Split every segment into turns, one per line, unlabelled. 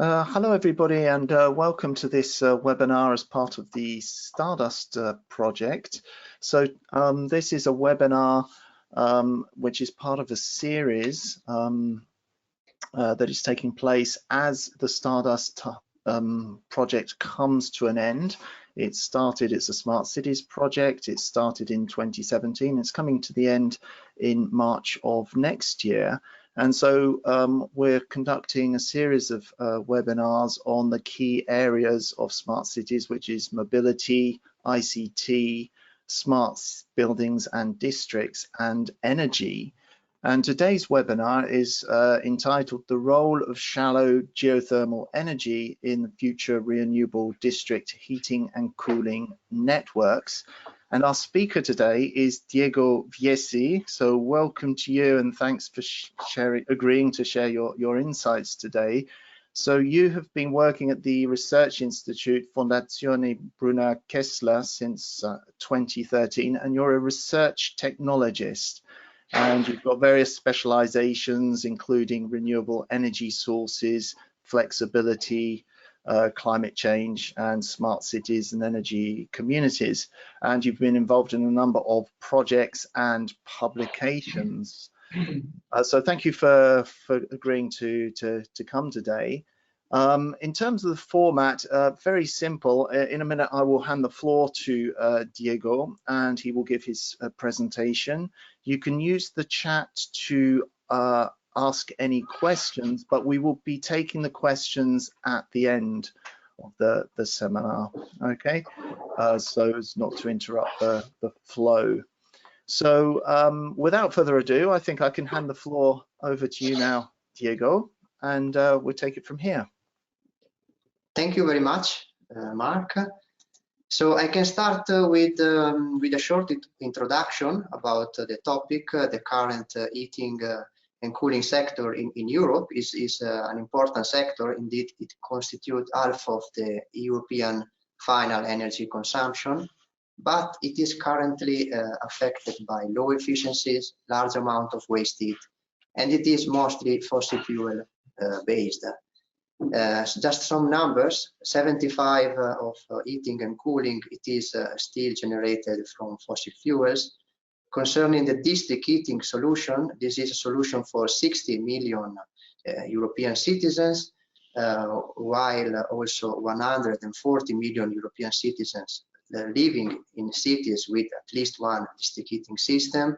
Hello, everybody, and welcome to this webinar as part of the Stardust project. So this is a webinar which is part of a series that is taking place as the Stardust project comes to an end. It's a Smart Cities project. It started in 2017. It's coming to the end in March of next year. And so we're conducting a series of webinars on the key areas of smart cities, which is mobility, ICT, smart buildings and districts, and energy. And today's webinar is entitled The Role of Shallow Geothermal Energy in Future Renewable District Heating and Cooling Networks. And our speaker today is Diego Viesi. So welcome to you, and thanks for agreeing to share your insights today. So you have been working at the Research Institute Fondazione Bruna Kessler since 2013, and you're a research technologist. And you've got various specializations, including renewable energy sources, flexibility, climate change, and smart cities and energy communities. And you've been involved in a number of projects and publications. So thank you for agreeing to come today. In terms of the format, very simple. In a minute, I will hand the floor to Diego, and he will give his presentation. You can use the chat to ask any questions, but we will be taking the questions at the end of the seminar, okay? So as not to interrupt the flow. So without further ado, I think I can hand the floor over to you now, Diego, and we'll take it from here.
Thank you very much, Mark. So I can start with a short introduction about the topic. The current heating and cooling sector in Europe is an important sector. Indeed, it constitutes half of the European final energy consumption, but it is currently affected by low efficiencies, large amount of waste heat, and it is mostly fossil fuel based. Just some numbers: 75 of heating and cooling, it is still generated from fossil fuels. Concerning the district heating solution, this is a solution for 60 million European citizens, while also 140 million European citizens living in cities with at least one district heating system,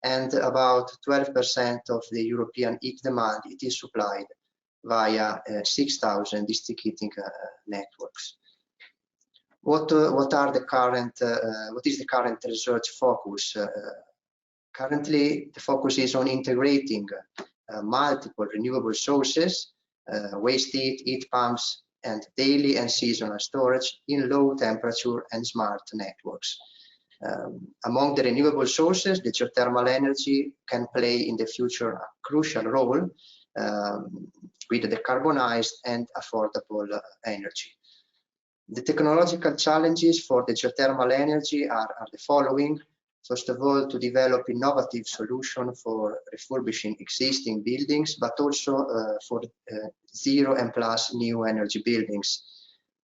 and about 12% of the European heat demand, it is supplied via 6,000 district heating networks. What is the current research focus? Currently, the focus is on integrating multiple renewable sources, waste heat, heat pumps, and daily and seasonal storage in low temperature and smart networks. Among the renewable sources, the geothermal energy can play in the future a crucial role with decarbonized and affordable energy. The technological challenges for the geothermal energy are the following. First of all, to develop innovative solutions for refurbishing existing buildings, but also for zero and plus new energy buildings.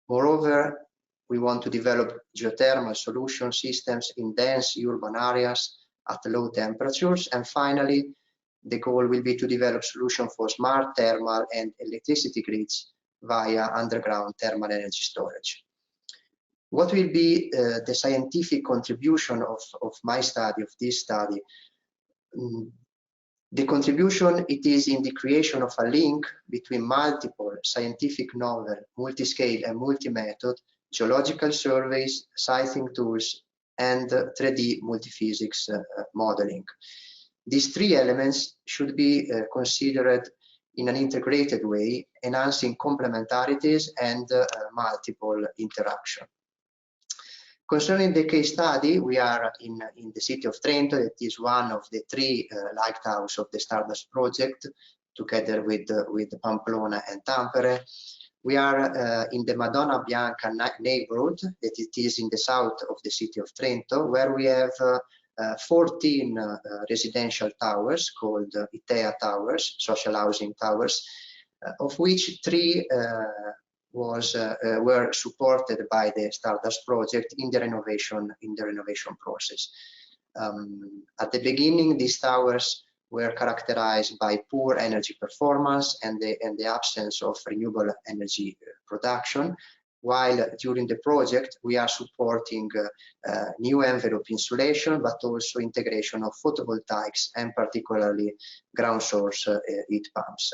Moreover, we want to develop geothermal solution systems in dense urban areas at low temperatures. And finally, the goal will be to develop solutions for smart thermal and electricity grids via underground thermal energy storage. What will be the scientific contribution of my study, of this study? The contribution, it is in the creation of a link between multiple scientific novel, multi-scale and multi-method, geological surveys, siting tools, and 3D multiphysics modeling. These three elements should be considered in an integrated way, enhancing complementarities and multiple interaction. Concerning the case study, we are in the city of Trento. That is one of the three lighthouses of the Stardust project, together with Pamplona and Tampere. We are in the Madonna Bianca neighborhood, that it is in the south of the city of Trento, where we have 14 residential towers called ITEA towers, social housing towers, of which 3 were supported by the Stardust project in the renovation process. At the beginning, these towers were characterized by poor energy performance and the absence of renewable energy production, while during the project we are supporting new envelope insulation, but also integration of photovoltaics and particularly ground source heat pumps.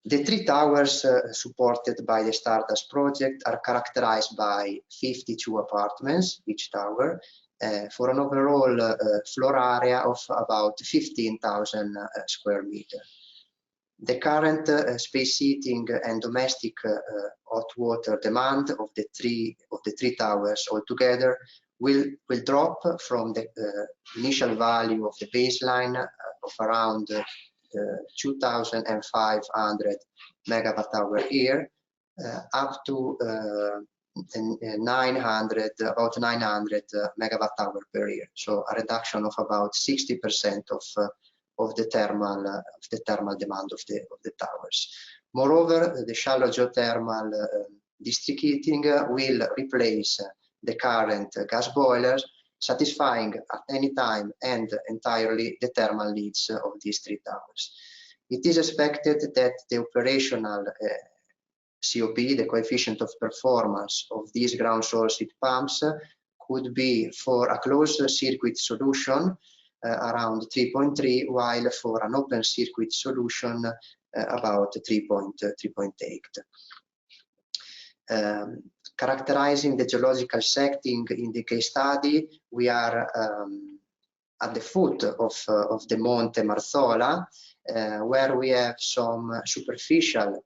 The 3 towers supported by the Stardust project are characterized by 52 apartments, each tower, for an overall floor area of about 15,000 square meters. The current space heating and domestic hot water demand of the three towers altogether will drop from the initial value of the baseline of around 2,500 megawatt hour year up to about 900 megawatt hour per year. So a reduction of about 60% of the thermal demand of the towers. Moreover, the shallow geothermal district heating will replace the current gas boilers, satisfying at any time and entirely the thermal needs of these 3 towers. It is expected that the operational COP, the coefficient of performance of these ground source heat pumps, could be for a closed circuit solution around 3.3, while for an open circuit solution about 3.8. Characterizing the geological setting in the case study, we are at the foot of the Monte Marzola, where we have some superficial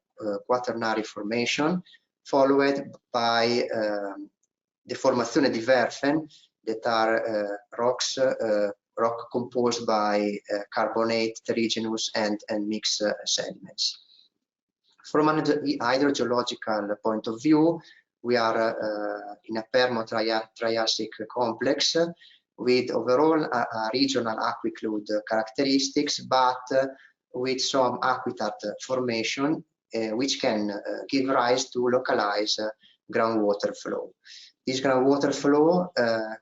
quaternary formation, followed by the Formazione di Werfen, that are rock composed by carbonate, terrigenous, and mixed sediments. From an hydrogeological point of view, we are in a Permo-Triassic complex with overall a regional aquiclude characteristics, but with some aquitart formation which can give rise to localized groundwater flow. This groundwater flow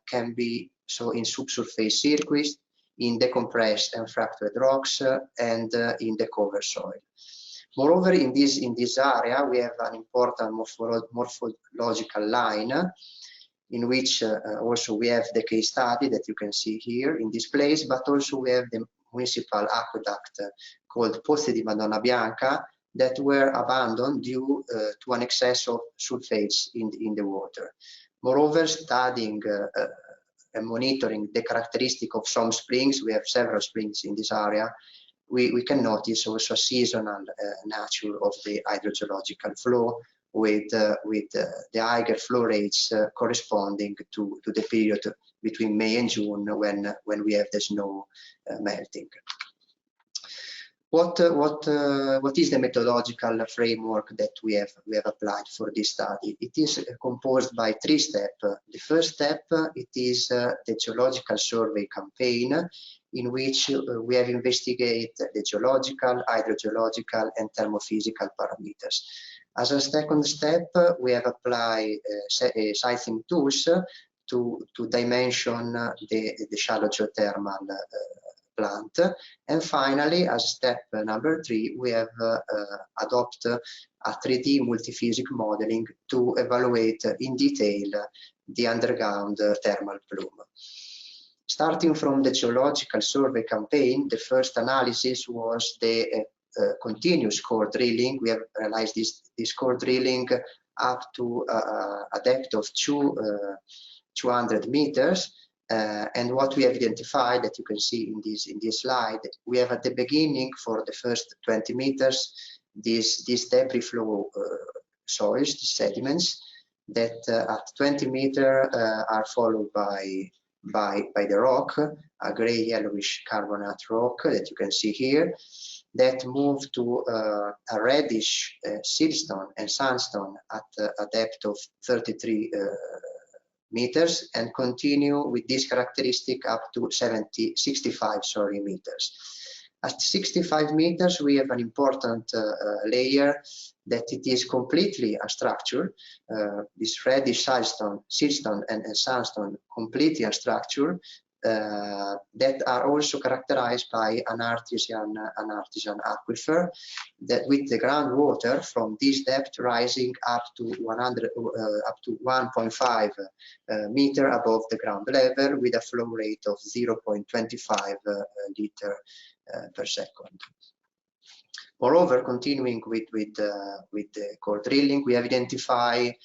can be in subsurface circuits, in decompressed and fractured rocks, and in the cover soil. Moreover, in this area, we have an important morphological line in which also we have the case study that you can see here in this place, but also we have the municipal aqueduct called Pozzi di Madonna Bianca that were abandoned due to an excess of sulfates in the water. Moreover, studying and monitoring the characteristic of some springs, we have several springs in this area, we can notice also a seasonal nature of the hydrogeological flow with the higher flow rates corresponding to the period between May and June when we have the snow melting. What is the methodological framework that we have applied for this study? It is composed by 3 steps. The first step, it is the geological survey campaign, in which we have investigated the geological, hydrogeological, and thermophysical parameters. As a second step, we have applied sizing tools to dimension the shallow geothermal plant. And finally, as step number 3, we have adopted a 3D multiphysics modeling to evaluate in detail the underground thermal plume. Starting from the geological survey campaign, the first analysis was the continuous core drilling. We have realized this core drilling up to a depth of 200 meters. And what we have identified, that you can see in this slide, we have at the beginning for the first 20 meters these debris flow soils, the sediments that at 20 meters are followed by the rock, a gray yellowish carbonate rock that you can see here, that move to a reddish siltstone and sandstone at a depth of 33 meters and continue with this characteristic up to 65 meters. At 65 meters, we have an important layer that it is completely unstructured. This reddish siltstone and sandstone completely unstructured, that are also characterized by an artisan aquifer, that with the groundwater from this depth rising up to 1.5 meter above the ground level, with a flow rate of 0.25 liter per second. Moreover, continuing with the core drilling, we have identified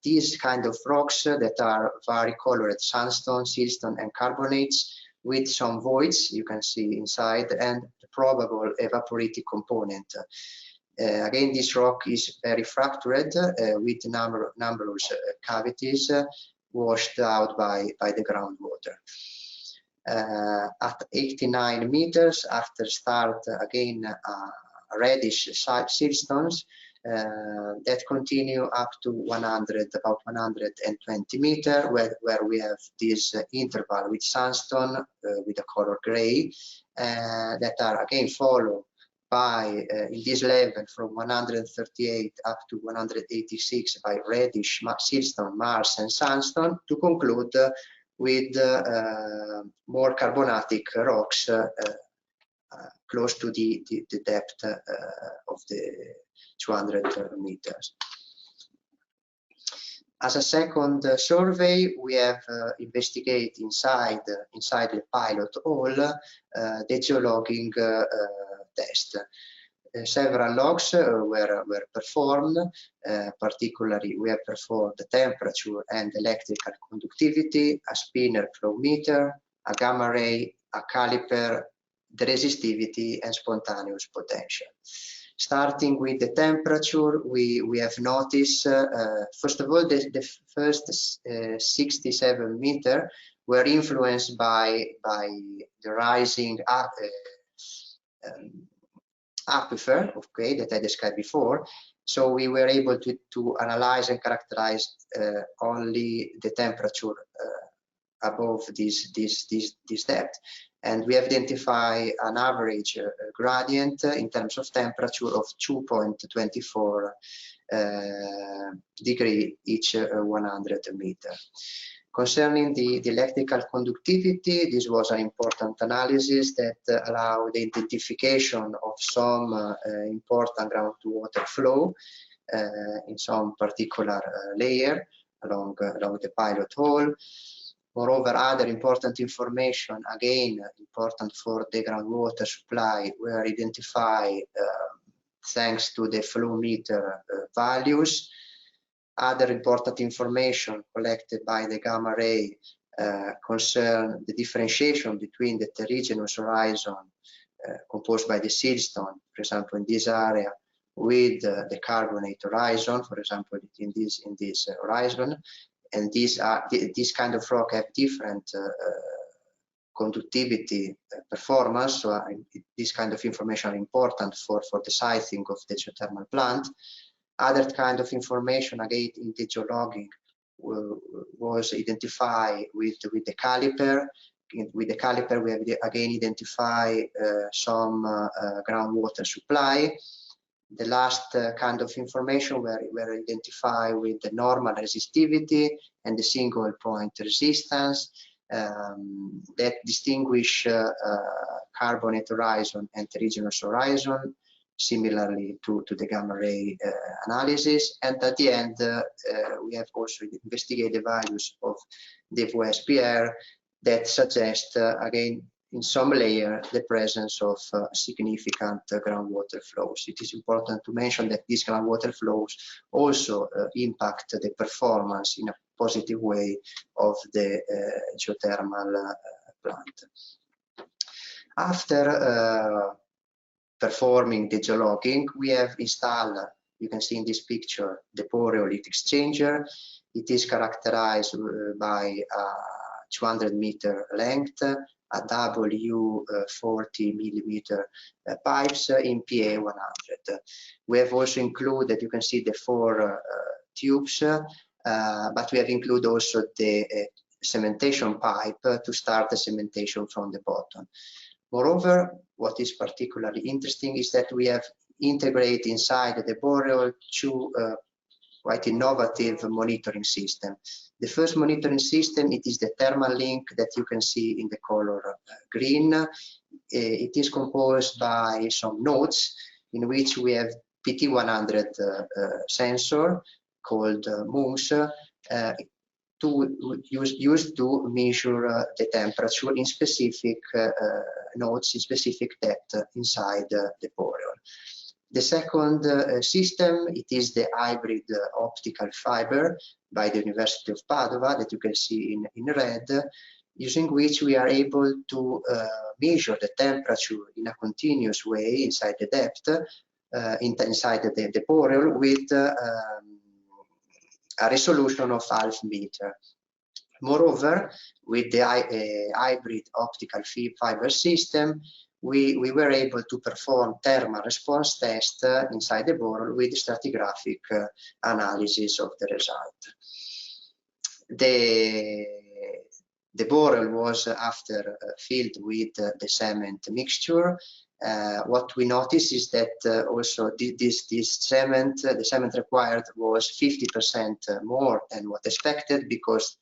these kind of rocks that are varicolored sandstone, siltstone, and carbonates, with some voids you can see inside, and the probable evaporative component. Again, this rock is very fractured with numerous cavities washed out by the groundwater. At 89 meters, after start again reddish siltstones that continue up to about 120 meters, where we have this interval with sandstone with the color gray, that are again followed by in this level from 138 up to 186 by reddish siltstone, marsh, and sandstone, to conclude with more carbonatic rocks close to the depth of the 200 meters. As a second survey, we have investigated inside the pilot hole the geologging test. Several logs were performed. Particularly, we have performed the temperature and electrical conductivity, a spinner flow meter, a gamma ray, a caliper, the resistivity, and spontaneous potential. Starting with the temperature, we have noticed, first of all, the first 67 meters were influenced by the rising aquifer, okay, that I described before. So we were able to analyze and characterize only the temperature above this depth, and we have identified an average gradient in terms of temperature of 2.24 degree each 100 meters. Concerning the electrical conductivity, this was an important analysis that allowed the identification of some important groundwater flow in some particular layer along the pilot hole. Moreover, other important information, again important for the groundwater supply, were identified thanks to the flow meter values. Other important information collected by the gamma ray concern the differentiation between the terrigenous horizon composed by the siltstone, for example, in this area, with the carbonate horizon, for example, in this horizon. And these kind of rock have different conductivity performance, so this kind of information are important for the sizing of the geothermal plant. Other kind of information, again, in the geologging was identified with the caliper. With the caliper, we have again identified some groundwater supply. The last kind of information were identified with the normal resistivity and the single point resistance that distinguish carbonate horizon and terrigenous horizon, similarly to the gamma ray analysis. And at the end, we have also investigated the values of the VSPR that suggest, again, in some layer, the presence of significant groundwater flows. It is important to mention that these groundwater flows also impact the performance in a positive way of the geothermal plant. After performing the geologging, we have installed, you can see in this picture, the boreolith exchanger. It is characterized by a 200 meter length, a W 40 millimeter pipes in PA 100. We have also included, you can see the 4 tubes, but we have included also the cementation pipe to start the cementation from the bottom. Moreover, what is particularly interesting is that we have integrated inside the boreal two quite innovative monitoring system. The first monitoring system, it is the thermal link that you can see in the color green. It is composed by some nodes in which we have PT100 sensor called MOOS used to measure the temperature in specific nodes in specific depth inside the boreal. The second system, it is the hybrid optical fiber by the University of Padova that you can see in red, using which we are able to measure the temperature in a continuous way inside the depth, inside the boreal with a resolution of ½ meter. Moreover, with the hybrid optical fiber system, we were able to perform thermal response test inside the boreal with stratigraphic analysis of the result. The boreal was after filled with the cement mixture. What we noticed is that also this cement, the cement required was 50% more than what expected because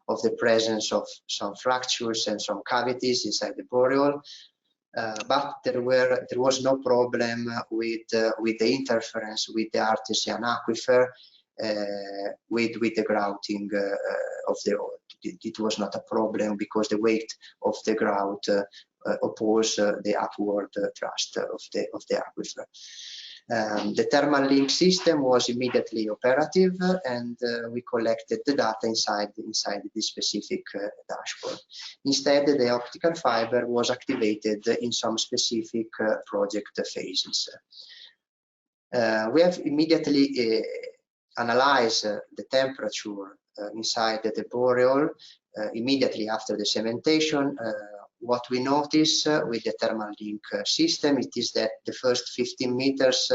of the presence of some fractures and some cavities inside the boreal. But there was no problem with the interference with the artesian aquifer, with the grouting of the oil. It was not a problem because the weight of the grout opposed the upward thrust of the aquifer. The thermal link system was immediately operative, and we collected the data inside this specific dashboard. Instead, the optical fiber was activated in some specific project phases. We have immediately analyzed the temperature inside the boreal immediately after the cementation. What we notice with the thermal link system, it is that the first 15 meters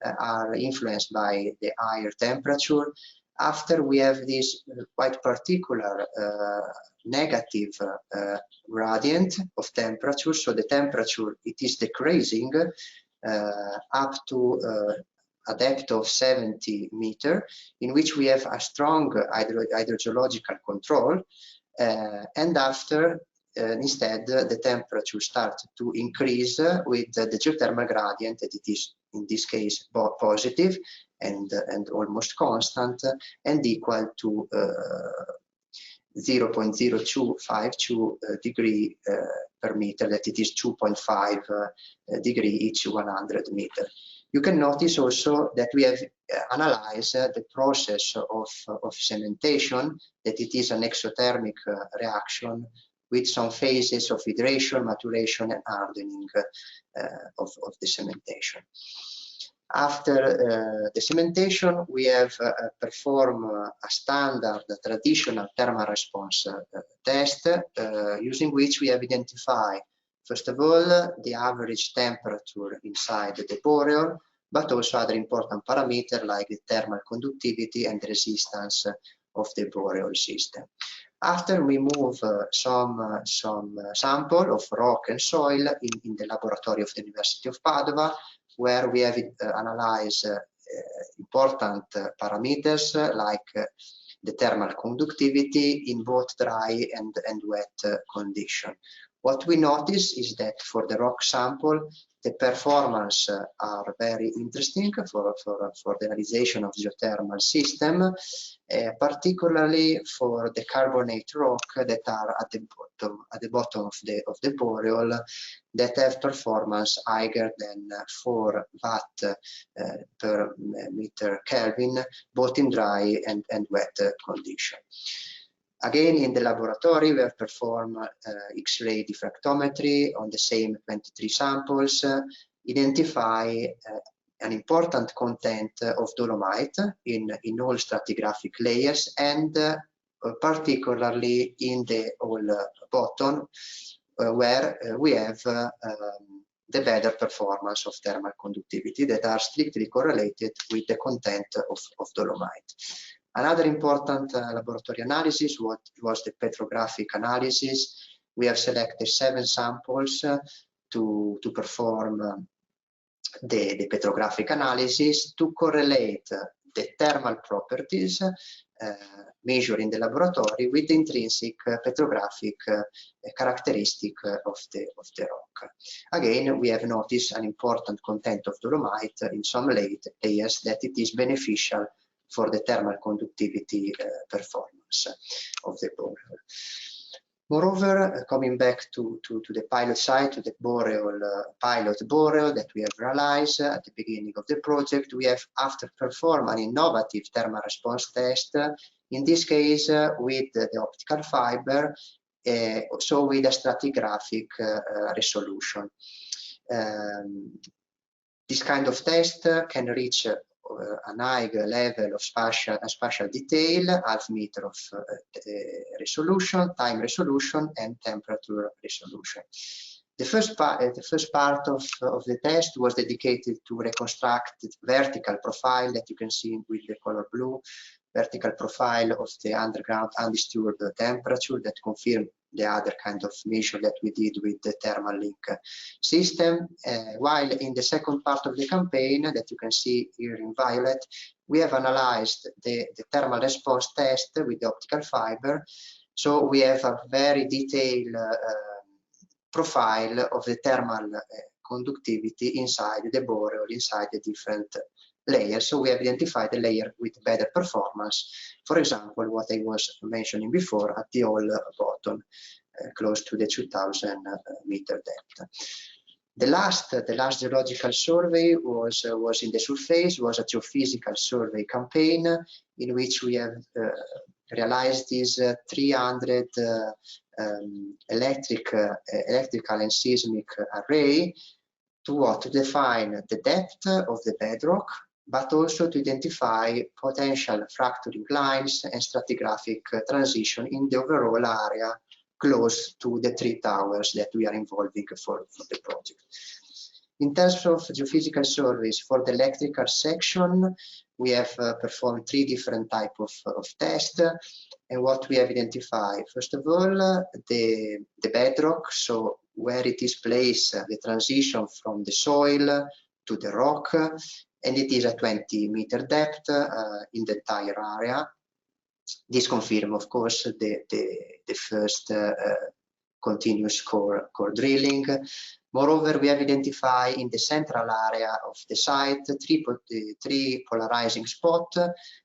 are influenced by the higher temperature. After we have this quite particular negative gradient of temperature, so the temperature, it is decreasing up to a depth of 70 meters, in which we have a strong hydrogeological control, and after instead the temperature starts to increase with the geothermal gradient, that it is in this case positive and almost constant and equal to 0.0252 degree per meter, that it is 2.5 degree each 100 meter. You can notice also that we have analyzed the process of cementation, that it is an exothermic reaction with some phases of hydration, maturation, and hardening of the cementation. After the cementation, we have performed a standard traditional thermal response test, using which we have identified, first of all, the average temperature inside the boreal, but also other important parameters like the thermal conductivity and the resistance of the boreal system. After we move some sample of rock and soil in the laboratory of the University of Padova, where we have analyzed important parameters like the thermal conductivity in both dry and wet condition. What we notice is that for the rock sample, the performance are very interesting for the realization of geothermal system, particularly for the carbonate rock that are at the bottom of the boreal, that have performance higher than 4 watt per meter Kelvin, both in dry and wet condition. Again, in the laboratory, we have performed X-ray diffractometry on the same 23 samples, identify an important content of dolomite in all stratigraphic layers, and particularly in the whole bottom, where we have the better performance of thermal conductivity that are strictly correlated with the content of dolomite. Another important laboratory analysis was the petrographic analysis, we have selected 7 samples to perform the petrographic analysis to correlate the thermal properties measured in the laboratory with the intrinsic petrographic characteristic of the rock. Again, we have noticed an important content of dolomite in some layers that it is beneficial for the thermal conductivity performance of the borehole. Moreover, coming back to the pilot site, to the pilot borehole that we have realized at the beginning of the project, we have, after perform an innovative thermal response test, in this case with the optical fiber, so with a stratigraphic resolution. This kind of test can reach an high level of spatial detail, half meter of resolution, time resolution, and temperature resolution. The first part of the test was dedicated to reconstruct the vertical profile that you can see with the color blue, vertical profile of the underground undisturbed temperature that confirmed the other kind of measure that we did with the thermal link system. While in the second part of the campaign that you can see here in violet, we have analyzed the thermal response test with the optical fiber. So we have a very detailed profile of the thermal conductivity inside the borehole, inside the different layers. So we have identified the layer with better performance. For example, what I was mentioning before at the hole bottom, close to the 2000 meter depth. The last geological survey was in the surface, was a geophysical survey campaign in which we have realized this 300 electrical and seismic array to define the depth of the bedrock, but also to identify potential fracturing lines and stratigraphic transition in the overall area close to the 3 towers that we are involving for the project. In terms of geophysical surveys for the electrical section, we have performed 3 different types of tests. And what we have identified, first of all, the bedrock, so where it is placed, the transition from the soil to the rock, and it is at 20 meter depth in the entire area. This confirms, of course, the first continuous core drilling. Moreover, we have identified in the central area of the site 3 polarizing spots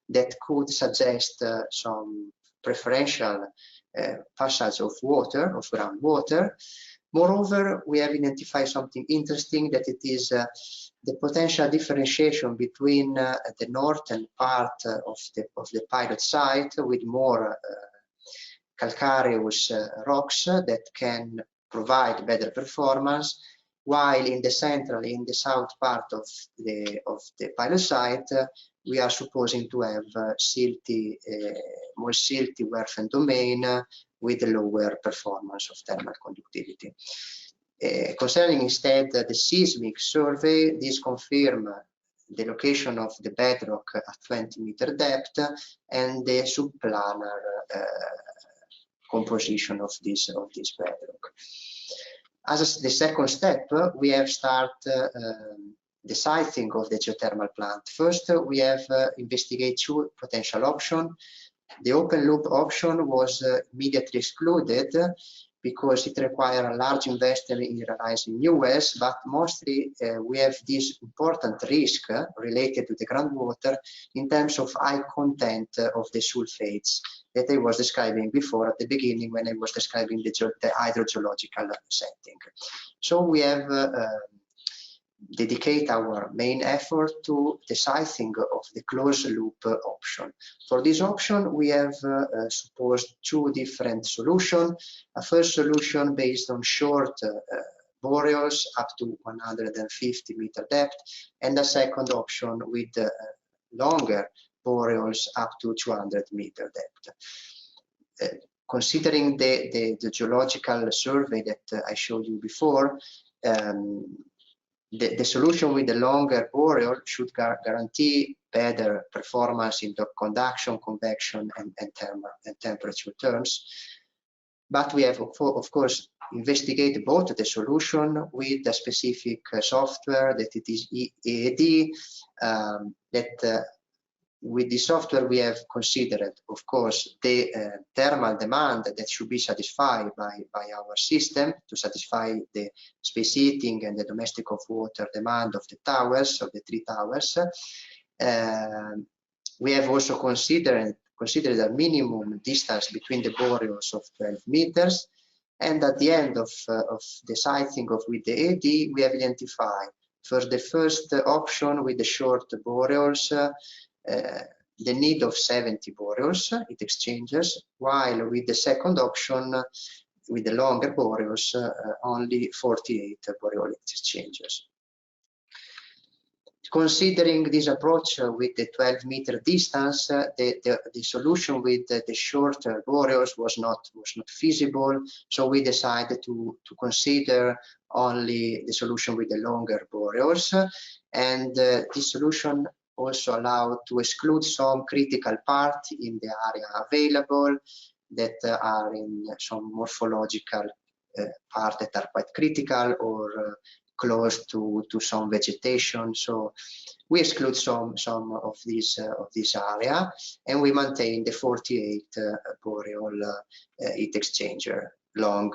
that could suggest some preferential passage of water, of groundwater. Moreover, we have identified something interesting, that it is the potential differentiation between the northern part of the pilot site with more calcareous rocks that can provide better performance, while in the central, in the south part of the pilot site, we are supposing to have more silty Werfen domain with a lower performance of thermal conductivity. Concerning instead the seismic survey, this confirms the location of the bedrock at 20 meter depth and the subplanar composition of this bedrock. As the second step, we have started the siting of the geothermal plant. First, we have investigated 2 potential options. The open loop option was immediately excluded because it requires a large investment in realizing new wells, but mostly we have this important risk related to the groundwater in terms of high content of the sulfates that I was describing before at the beginning when I was describing the hydrogeological setting. So we have dedicate our main effort to the siting of the closed loop option. For this option, we have supposed 2 different solutions. A first solution based on short boreholes up to 150 meter depth, and a second option with longer boreholes up to 200 meter depth. Considering the geological survey that I showed you before, the solution with the longer borehole should guarantee better performance in the conduction, convection, and temperature terms. But we have, of course, investigated both the solution with the specific software that it is EAD, with the software we have considered, of course, the thermal demand that should be satisfied by our system to satisfy the space heating and the domestic hot water demand of the towers, of the 3 towers. We have also considered a minimum distance between the boreholes of 12 meters. And at the end of the sighting with the AD, we have identified for the first option with the short boreholes, the need of 70 boreholes, heat exchangers, while with the second option, with the longer boreholes, only 48 boreal heat exchangers. Considering this approach with the 12-meter distance, the solution with the shorter boreholes was not feasible. So we decided to consider only the solution with the longer boreholes, and this solution also allowed to exclude some critical parts in the area available that are in some morphological parts that are quite critical or close to some vegetation. So we exclude some of this area, and we maintain the 48 boreal heat exchanger long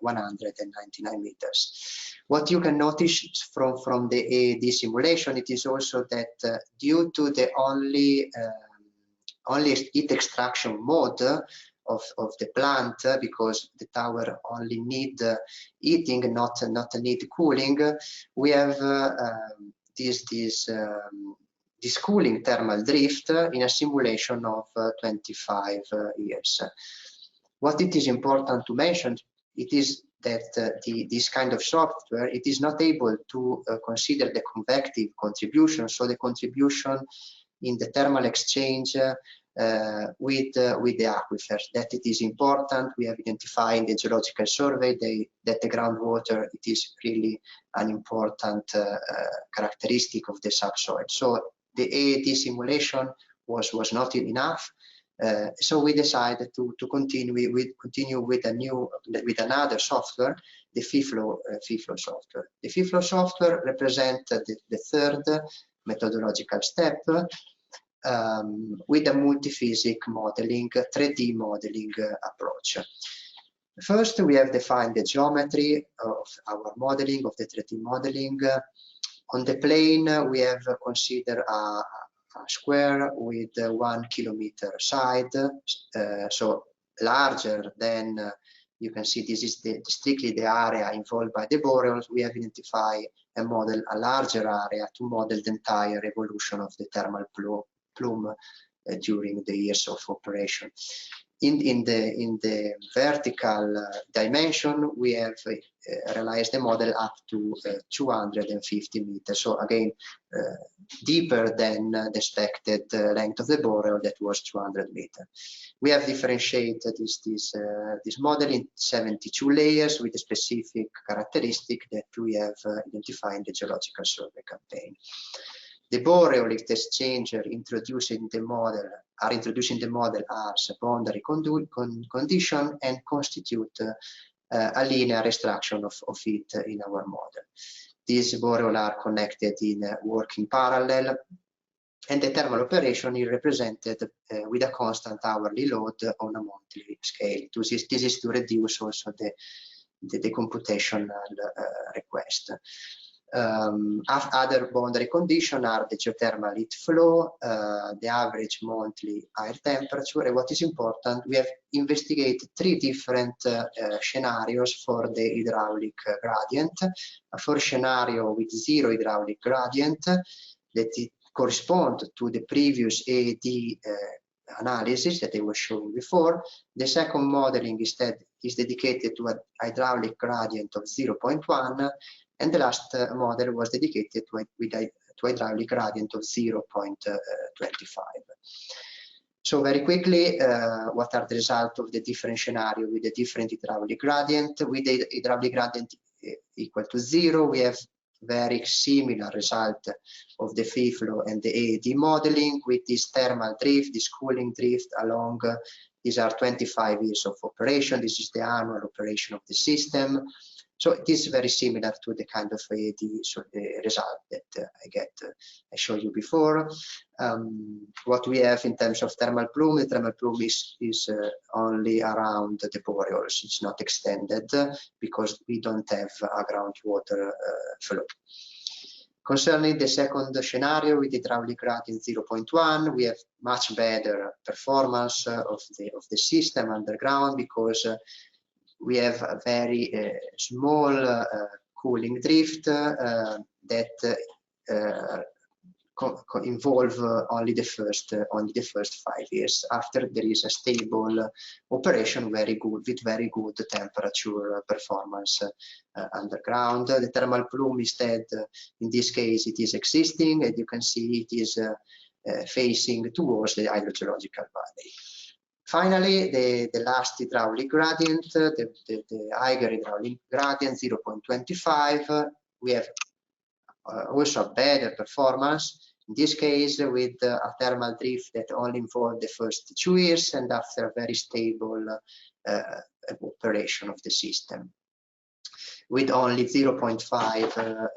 199 meters. What you can notice from the AAD simulation, it is also that due to the only heat extraction mode of the plant, because the tower only need heating, not need cooling, we have this cooling thermal drift in a simulation of 25 years. What it is important to mention, it is that this kind of software, it is not able to consider the convective contribution, so the contribution in the thermal exchange with the aquifers. That it is important. We have identified in the geological survey that the groundwater, it is really an important characteristic of the subsoil. So the AAD simulation was not enough. So we decided to continue with another software, the FIFLO software. The FIFLO software represents the third methodological step with a multi-physic modeling, 3D modeling approach. First, we have defined the geometry of our modeling, of the 3D modeling. On the plane, we have considered a square with 1 kilometer side, so larger than, you can see this is strictly the area involved by the boreholes. We have identified and modeled a larger area to model the entire evolution of the thermal plume during the years of operation. In the vertical dimension, we have realized the model up to 250 meters. So again, deeper than the expected length of the borehole, that was 200 meters. We have differentiated this model in 72 layers with a specific characteristic that we have identified in the geological survey campaign. The boreal heat exchanger introducing the model as a boundary condition and constitute a linear extraction of heat in our model. These boreal are connected in working parallel, and the thermal operation is represented with a constant hourly load on a monthly scale. This is to reduce also the computational request. Other boundary conditions are the geothermal heat flow, the average monthly air temperature, and what is important, we have investigated 3 different scenarios for the hydraulic gradient. A first scenario with 0 hydraulic gradient that it corresponds to the previous AAD analysis that I was showing before. The second modeling instead is dedicated to a hydraulic gradient of 0.1, and the last model was dedicated to hydraulic gradient of 0.25. So very quickly, what are the results of the different scenario with the different hydraulic gradient? With the hydraulic gradient equal to 0, we have very similar result of the FIFLO and the AAD modeling with this thermal drift, this cooling drift along these are 25 years of operation. This is the annual operation of the system. So it is very similar to the kind of so the result that I showed you before. What we have in terms of thermal plume, the thermal plume is only around the boreals. It's not extended because we don't have a groundwater flow. Concerning the second scenario with hydraulic gradient 0.1, we have much better performance of the system underground because we have a very small cooling drift that involve only the first 5 years. After, there is a stable operation, very good, with very good temperature performance underground. The thermal plume instead, in this case, it is existing, and you can see it is facing towards the hydrogeological valley. Finally, the last hydraulic gradient, the higher hydraulic gradient 0.25, we have also better performance, in this case with a thermal drift that only involved the first 2 years, and after a very stable operation of the system, with only 0.5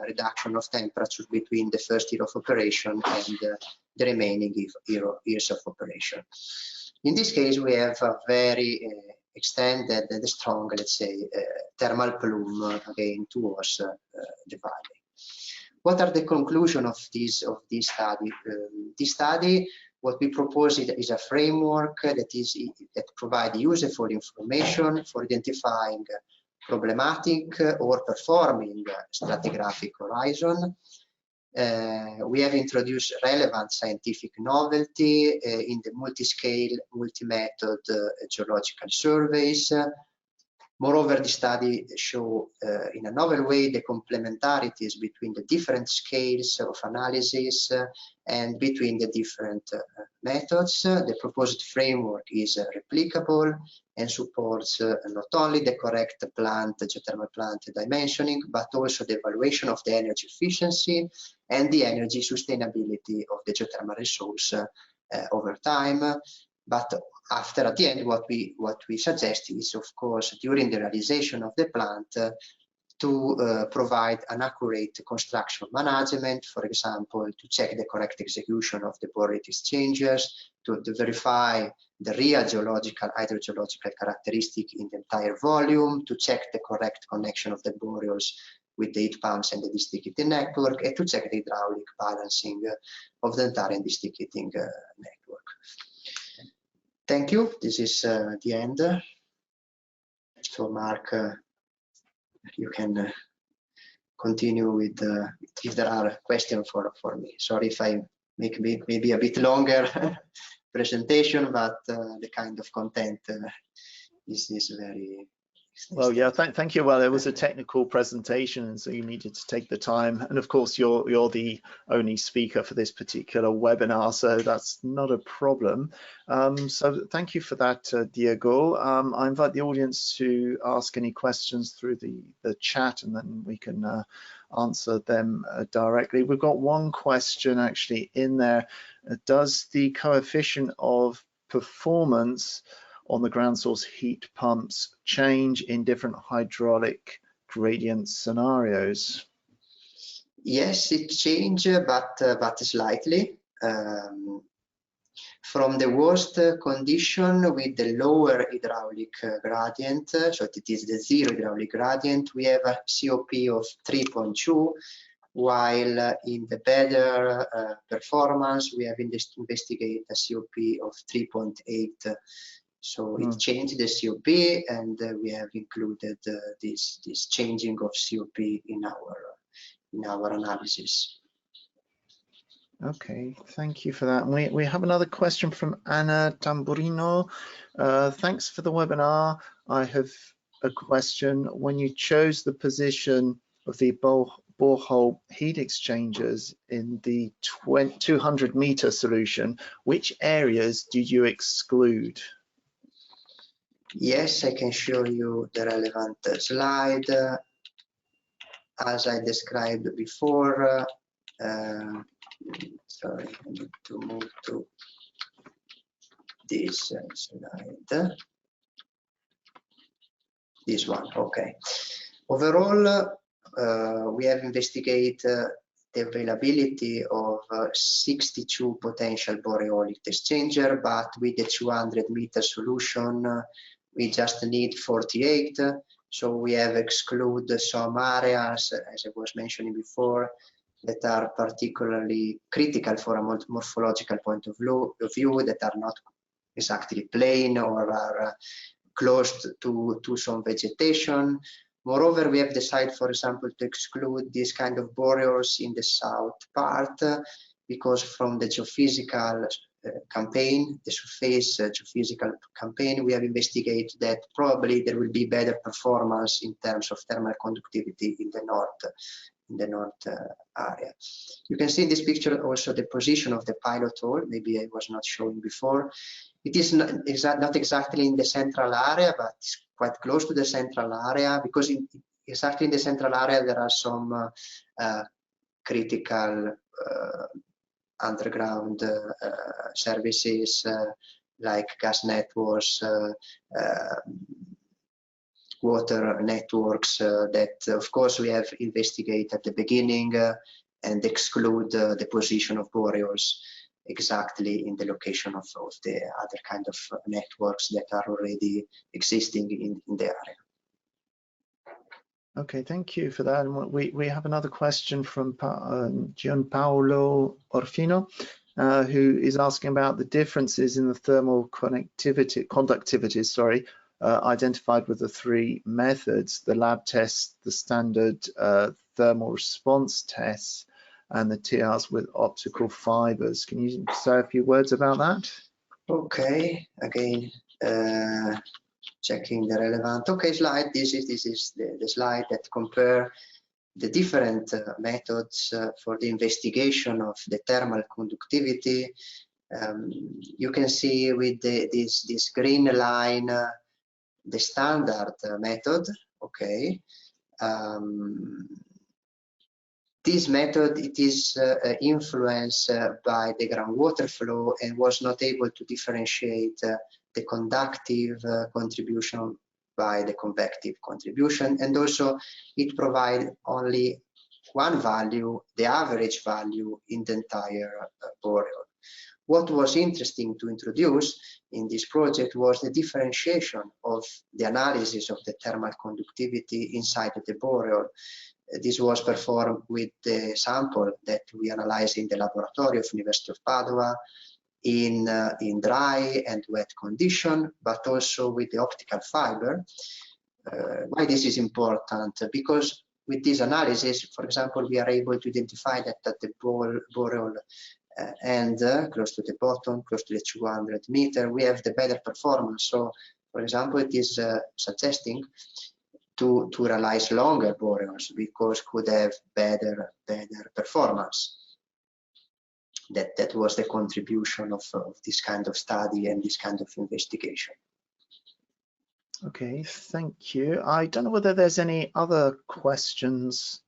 reduction of temperature between the first year of operation and the remaining years of operation. In this case, we have a very extended and strong, let's say, thermal plume again towards the valley. What are the conclusions of this study? This study, what we propose is a framework that provides useful information for identifying problematic or performing stratigraphic horizon. We have introduced relevant scientific novelty in the multi-scale, multi-method geological surveys. Moreover, the study show in a novel way the complementarities between the different scales of analysis and between the different methods. The proposed framework is replicable and supports not only the correct geothermal plant dimensioning, but also the evaluation of the energy efficiency and the energy sustainability of the geothermal resource over time. But after, at the end, what we suggest is, of course, during the realization of the plant, to provide an accurate construction management, for example, to check the correct execution of the bore rate exchanges, to verify the real hydrogeological characteristic in the entire volume, to check the correct connection of the boreals with the heat pumps and the district heating network, and to check the hydraulic balancing of the entire district heating network. Thank you. This is the end. So, Mark, you can continue with if there are questions for me. Sorry if I make maybe a bit longer presentation, but the kind of content is very.
Well, yeah, thank you. Well, it was a technical presentation, and so you needed to take the time. And of course, you're the only speaker for this particular webinar, so that's not a problem. So thank you for that, Diego. I invite the audience to ask any questions through the chat, and then we can answer them directly. We've got one question actually in there. Does the coefficient of performance on the ground source heat pumps change in different hydraulic gradient scenarios?
Yes, it changes, but slightly. From the worst condition with the lower hydraulic gradient, so it is the zero hydraulic gradient, we have a COP of 3.2, while in the better performance, we have investigated a COP of 3.8. So it changed the COP, and we have included this changing of COP in our analysis.
Okay, thank you for that. We have another question from Anna Tamburino. Thanks for the webinar. I have a question. When you chose the position of the borehole heat exchangers in the 200-meter solution, which areas did you exclude?
Yes, I can show you the relevant slide. As I described before, sorry, I need to move to this slide. This one, okay. Overall, we have investigated the availability of 62 potential Boreolic exchanger, but with the 200-meter solution, we just need 48. So we have excluded some areas, as I was mentioning before, that are particularly critical for a morphological point of view, that are not exactly plain or are close to some vegetation. Moreover, we have decided, for example, to exclude this kind of boreals in the south part, because from the geophysical campaign, the surface geophysical campaign, we have investigated that probably there will be better performance in terms of thermal conductivity in the north area. You can see in this picture also the position of the pilot hole. Maybe I was not showing before. It is not exactly in the central area, but it's quite close to the central area, because exactly in the central area there are some critical underground services like gas networks, water networks that of course we have investigated at the beginning and exclude the position of boreals exactly in the location of the other kind of networks that are already existing in the area.
Okay, thank you for that. And we have another question from Gianpaolo Orfino, who is asking about the differences in the thermal conductivity, identified with the three methods: the lab test, the standard thermal response tests, and the TRs with optical fibers. Can you say a few words about that?
Okay, again, checking the relevant slide. This is the slide that compare the different methods for the investigation of the thermal conductivity. You can see with this green line the standard method. Okay. This method, it is influenced by the groundwater flow and was not able to differentiate the conductive contribution by the convective contribution, and also it provides only one value, the average value in the entire boreal. What was interesting to introduce in this project was the differentiation of the analysis of the thermal conductivity inside the boreal. This was performed with the sample that we analyzed in the laboratory of University of Padua in dry and wet condition, but also with the optical fiber. Why this is important? Because with this analysis, for example, we are able to identify that at the boreal end, close to the bottom, close to the 200 meter, we have the better performance. So, for example, it is suggesting to realize longer boreals because could have better performance. That was the contribution of this kind of study and this kind of investigation.
Okay, thank you. I don't know whether there's any other questions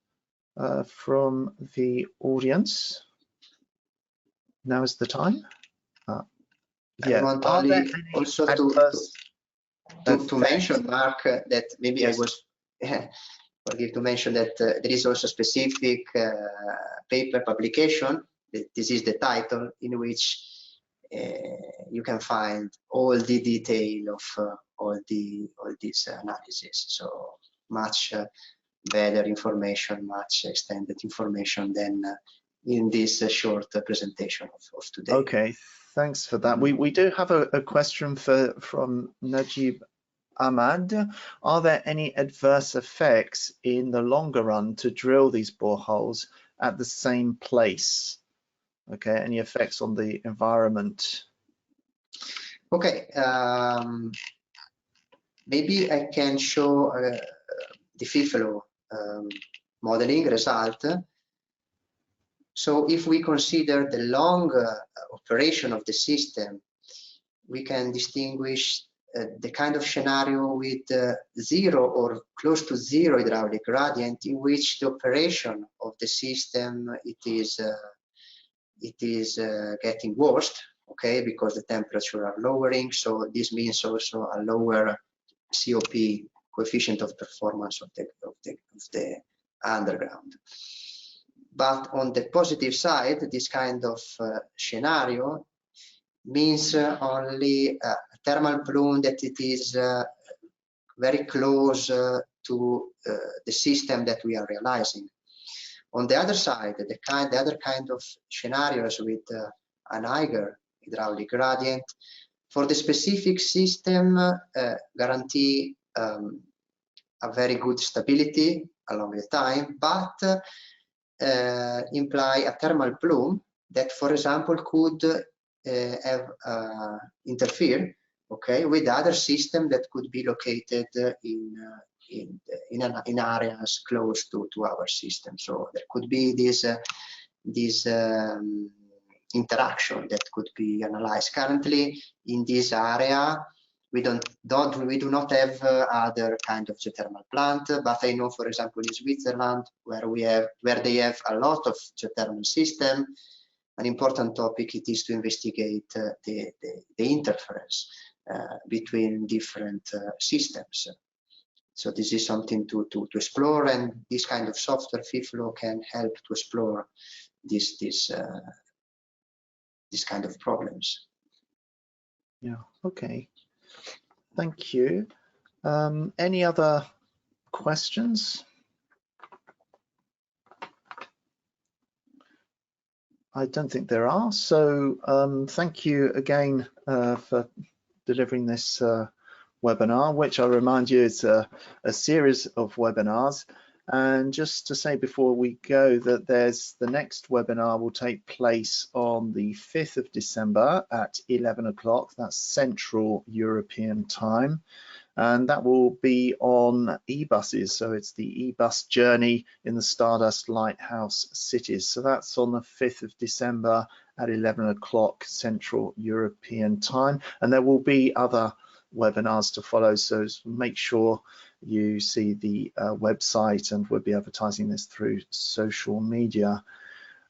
from the audience. Now is the time.
Yeah. I want only also to mention, Mark, that maybe yes. I was forgive to mention that there is also a specific paper publication. This is the title, in which you can find all the detail of all this analysis. So much better information, much extended information than in this short presentation of today.
Okay, thanks for that. We do have a question from Najib Ahmad. Are there any adverse effects in the longer run to drill these boreholes at the same place? Okay, any effects on the environment?
Okay, maybe I can show the FIFLO modeling result. So if we consider the long operation of the system, we can distinguish the kind of scenario with zero or close to zero hydraulic gradient, in which the operation of the system it is getting worse. okay, because the temperature are lowering. So this means also a lower COP, coefficient of performance of the underground. But on the positive side, this kind of scenario means only a thermal plume that it is very close to the system that we are realizing. On the other side, the other kind of scenarios with an higher hydraulic gradient, for the specific system, guarantee a very good stability along the time, but imply a thermal plume that, for example, could have interfere, okay, with other system that could be located in areas close to our system. So there could be this interaction that could be analyzed. Currently, in this area, we do not have other kind of geothermal plant, but I know, for example, in Switzerland, where they have a lot of geothermal system, an important topic it is to investigate the interference between different systems. So this is something to explore, and this kind of software FIFLO can help to explore this kind of problems.
Yeah, okay. Thank you. Any other questions? I don't think there are. So thank you again for delivering this webinar, which I remind you is a series of webinars. And just to say before we go that the next webinar will take place on the 5th of December at 11 o'clock. That's Central European time. And that will be on e-buses. So it's the e-bus journey in the Stardust Lighthouse cities. So that's on the 5th of December at 11 o'clock Central European time. And there will be other webinars to follow. So make sure you see the website, and we'll be advertising this through social media.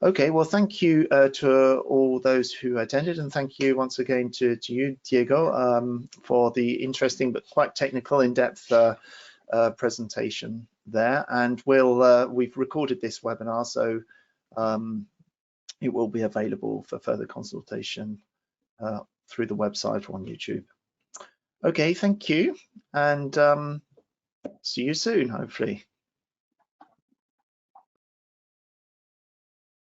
Okay, well, thank you to all those who attended, and thank you once again to you, Diego, for the interesting but quite technical, in-depth presentation there. And we've recorded this webinar, so it will be available for further consultation through the website or on YouTube. Okay, thank you, and see you soon, hopefully.